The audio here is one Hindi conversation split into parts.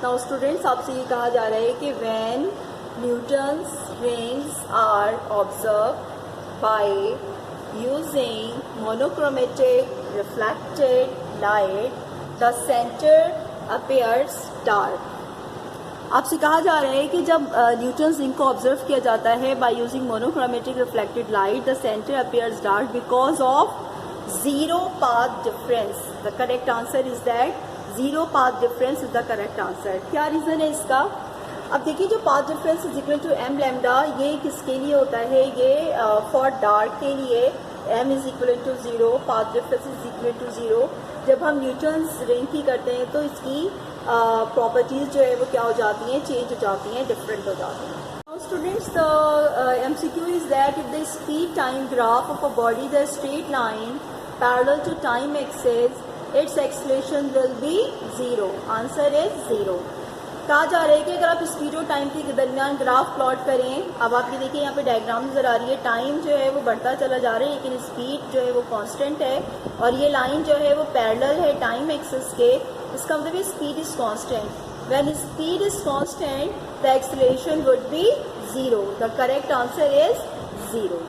नाउ स्टूडेंट्स, आपसे ये कहा जा रहा है कि when Newton's rings are observe by using monochromatic reflected light the centre appears dark. आपसे कहा जा रहा है कि जब न्यूटन्स रिंग को ऑब्जर्व किया जाता है bye using monochromatic reflected light the centre appears dark because of zero path difference। the correct answer is that zero path difference is the correct answer। क्या रीज़न है इसका? अब देखिए, जो path difference is equal to M lambda, ये किसके लिए होता है? ये फॉर डार्क के लिए m is equal to 0, path difference is equal to 0। जब हम न्यूटन्स रिंग की करते हैं तो इसकी प्रॉपर्टीज़ जो है वो क्या हो जाती हैं? चेंज हो जाती हैं, डिफरेंट हो जाती हैं। Students, the MCQ is that if the speed time graph of a body is a straight line parallel to time axis, its acceleration will be 0। Answer is 0। कहा जा रहा है कि अगर आप स्पीड और टाइम के दरमियान ग्राफ प्लॉट करें, अब आप ये देखिए यहाँ पे डायग्राम नजर आ रही है, टाइम जो है वो बढ़ता चला जा रहा है लेकिन स्पीड जो है वो कांस्टेंट है, और ये लाइन जो है वो पैरेलल है टाइम एक्सिस के। इसका मतलब है speed is constant. When speed is constant, the acceleration would be 0। The correct answer is 0।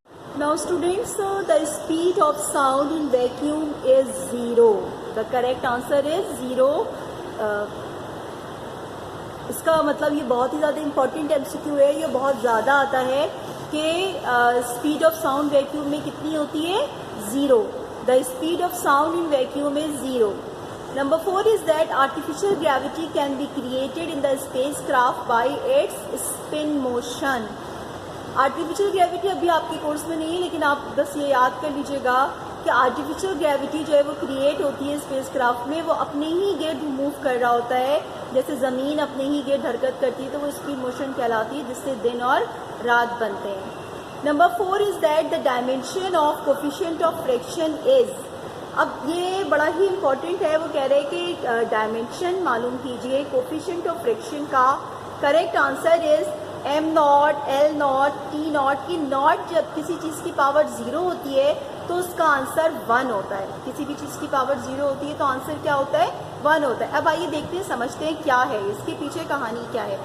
Now students, the speed of sound in vacuum is 0। The correct answer is 0। इसका मतलब ये बहुत ही ज़्यादा इम्पोर्टेंट MCQ है, ये बहुत ज़्यादा आता है कि स्पीड ऑफ साउंड वैक्यूम में कितनी होती है? 0। The speed of sound in vacuum is 0। Number 4 is that artificial gravity can be created in the spacecraft by its spin motion। Artificial gravity अभी आपके कोर्स में नहीं है, लेकिन आप बस ये याद कर लीजिएगा कि आर्टिफिशियल ग्रेविटी जो है वो क्रिएट होती है स्पेसक्राफ्ट में, वो अपने ही गिर्द मूव कर रहा होता है। जैसे ज़मीन अपने ही गिर्द हरकत करती है तो वो स्पिन मोशन कहलाती है, जिससे दिन और रात बनते हैं। Number 4 is that the dimension of coefficient of fraction is. अब ये बड़ा ही इम्पोर्टेंट है, वो कह रहे हैं कि डायमेंशन मालूम कीजिए कोफिशिएंट ऑफ फ्रैक्शन का। Correct answer is m0, l0, t0 की नॉट जब किसी चीज़ की पावर 0 होती है तो उसका आंसर 1 होता है। किसी भी चीज़ की पावर 0 होती है तो आंसर क्या होता है? 1 होता है। अब आइए देखते हैं, समझते हैं क्या है इसके पीछे कहानी क्या है।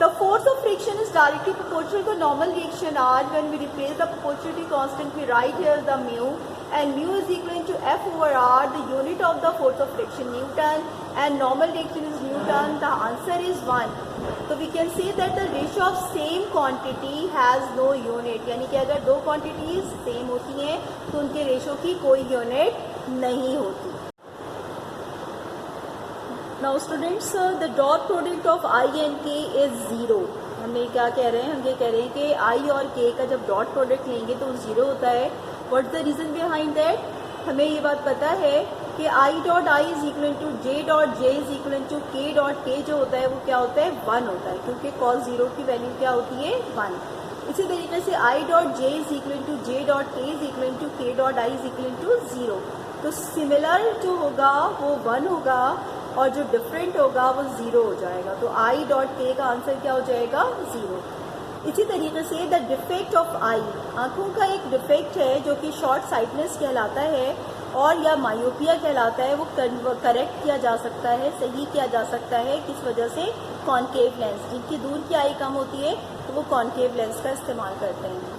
The force of friction is directly proportional to normal reaction R। When we replace the proportionality constant, we write here the mu, and mu is equal to F over R, the unit of the force of friction Newton, and normal reaction is Newton। The answer is 1। So we can say that the ratio of same quantity has no unit। यानी कि अगर दो quantities same होती हैं तो उनके रेशो की कोई यूनिट नहीं होती। Now students, the dot product of I and K is 0। हम ये क्या कह रहे हैं? हम ये कह रहे हैं कि I और K का जब डॉट प्रोडक्ट लेंगे तो 0 होता है। What's the reason behind that? हमें ये बात पता है कि I dot I is equal to J dot J is equal to K dot K जो होता है वो क्या होता है? 1 होता है, क्योंकि cos 0 की वैल्यू क्या होती है? 1। इसी तरीके से I dot J is equal to J dot K is equal to K dot I is equal to 0। तो सिमिलर जो होगा वो 1 होगा और जो डिफरेंट होगा वो 0 हो जाएगा। तो I डॉट K का आंसर क्या हो जाएगा? 0। इसी तरीके से द डिफेक्ट ऑफ आई, आंखों का एक डिफेक्ट है जो कि शॉर्ट साइटनेस कहलाता है और या मायोपिया कहलाता है। वो करेक्ट किया जा सकता है, सही किया जा सकता है। किस वजह से? Concave lens. जिनकी दूर की आई कम होती है तो वो कॉनकेव लेंस का इस्तेमाल करते हैं।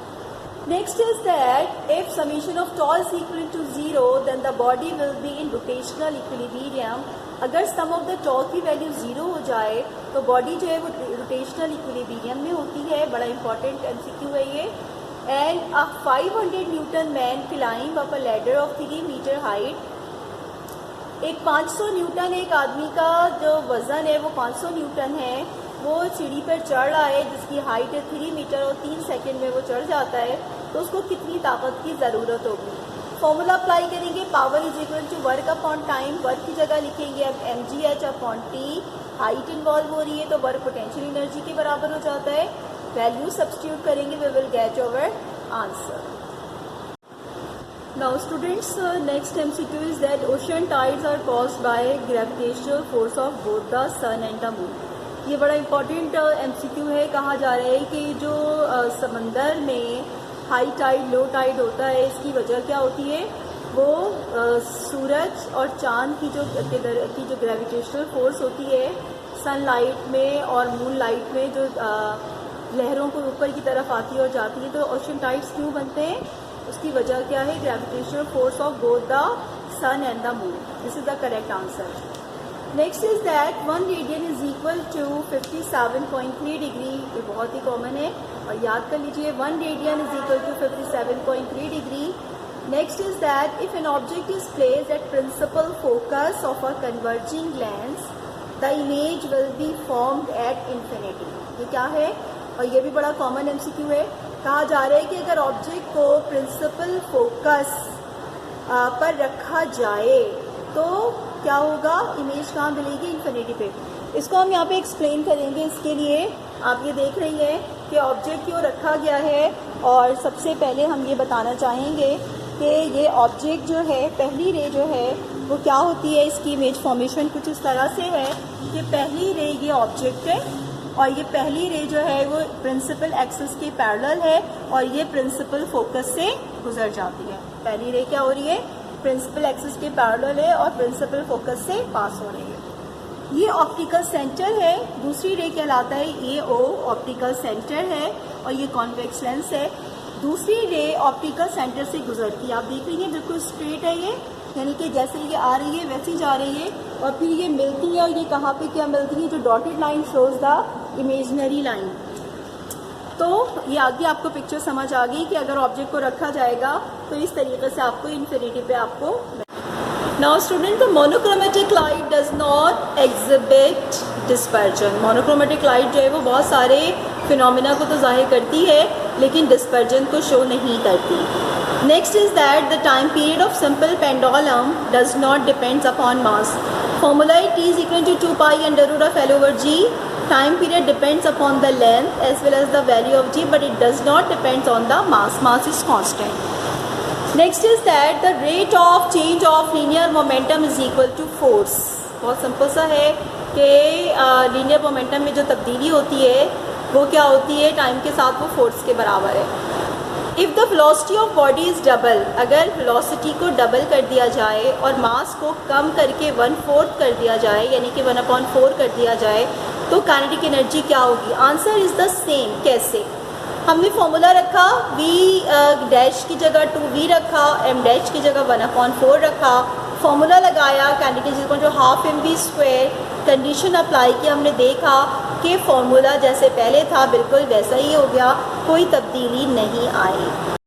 Next is that if summation of tau is equal to 0, then the body will be in rotational equilibrium। अगर सम ऑफ द tau की वैल्यू 0 हो जाए तो बॉडी जो है वो रोटेशनल इक्विलिब्रियम में होती है। बड़ा इंपॉर्टेंट MCQ है ये। And a 500 newton man climb up a ladder of 3 metre height. एक 500 न्यूटन एक आदमी का जो वजन है वो 500 न्यूटन है, वो सीढ़ी पर चढ़ रहा है जिसकी हाइट है 3 मीटर और 3 सेकंड में वो चढ़ जाता है, तो उसको कितनी ताकत की ज़रूरत होगी? फॉर्मूला अप्लाई करेंगे, power is equal to work upon time. Work की जगह लिखेंगे अब mgh upon t। Height involve हो रही है तो वर्क पोटेंशियल एनर्जी के बराबर हो जाता है। वैल्यू सब्स्टिट्यूट करेंगे, we will get our answer. Now students, next MCQ is that ocean tides are caused by gravitational force of both the sun and the moon. ये बड़ा इंपॉर्टेंट MCQ है। कहा जा रहा है कि जो समंदर में हाई टाइड लो टाइड होता है, इसकी वजह क्या होती है? वो सूरज और चांद की जो ग्रेविटेशनल फोर्स होती है, सनलाइट में और मून लाइट में जो लहरों को ऊपर की तरफ आती है और जाती है, तो ओशन टाइड्स क्यों बनते हैं? उसकी वजह क्या है? Gravitational force of both the sun and the moon. This is the correct answer. Next is that 1 radian is equal to 57.3 degree. ये बहुत ही कॉमन है और याद कर लीजिए 1 radian is equal to 57.3 degree. Next is that if an object is placed at principal focus of a converging lens, the image will be formed at infinity. ये क्या है? और ये भी बड़ा कॉमन MCQ है। कहा जा रहा है कि अगर ऑब्जेक्ट को प्रिंसिपल फोकस पर रखा जाए तो क्या होगा? इमेज कहाँ मिलेगी? इन्फिनिटी पे। इसको हम यहाँ पे एक्सप्लेन करेंगे। इसके लिए आप ये देख रही हैं कि ऑब्जेक्ट क्यों रखा गया है, और सबसे पहले हम ये बताना चाहेंगे कि ये ऑब्जेक्ट जो है, पहली रे जो है वो क्या होती है? इसकी इमेज फॉर्मेशन कुछ इस तरह से है कि पहली रे ये ऑब्जेक्ट है और ये पहली रे जो है वो प्रिंसिपल एक्सिस के पैरेलल है और ये प्रिंसिपल फोकस से गुजर जाती है। पहली रे क्या हो रही है? प्रिंसिपल एक्सिस के पैरेलल है और प्रिंसिपल फोकस से पास हो रही है। ये ऑप्टिकल सेंटर है। दूसरी रे कहलाता है AO, ऑप्टिकल सेंटर है, और ये कॉन्वेक्स लेंस है। दूसरी रे ऑप्टिकल सेंटर से गुजरती है। आप देख रही हैं बिल्कुल स्ट्रेट है ये, यानी कि जैसे ये आ रही है वैसी जा रही है, और फिर ये मिलती है। और ये कहाँ पे क्या मिलती है? जो dotted line shows the imaginary line. तो ये आगे आपको पिक्चर समझ आ गई कि अगर ऑब्जेक्ट को रखा जाएगा तो इस तरीके से आपको इन्फिनिटी पे आपको। Now student, the monochromatic light does not exhibit dispersion. Monochromatic light जो है वो बहुत सारे फिनोमिना को तो जाहिर करती है लेकिन डिस्पर्जन को शो नहीं करती। Next is that the time period of simple pendulum does not depends upon mass. Formula T is equal to 2 pi under root of L over G. Time period depends upon the length as well as the value of G, but it does not depends on the mass. Mass is constant. Next is that the rate of change of linear momentum is equal to force. बहुत सिंपल सा है कि लीनियर मोमेंटम में जो तब्दीली होती है वो क्या होती है? टाइम के साथ वो फोर्स के बराबर है। If the velocity of body is double, अगर वेलोसिटी को डबल कर दिया जाए और मास को कम करके 1/4 कर दिया जाए, यानी कि 1/4 कर दिया जाए, तो काइनेटिक एनर्जी क्या होगी? Answer is the same. कैसे? हमने फॉर्मूला रखा v डैश की जगह 2v रखा, m डैश की जगह 1/4 रखा, फॉर्मूला लगाया काइनेटिक एनर्जी को जो 12mv²। कंडीशन अप्लाई की, हमने देखा कि फॉर्मूला जैसे पहले था बिल्कुल वैसा ही हो गया, कोई तब्दीली नहीं आई।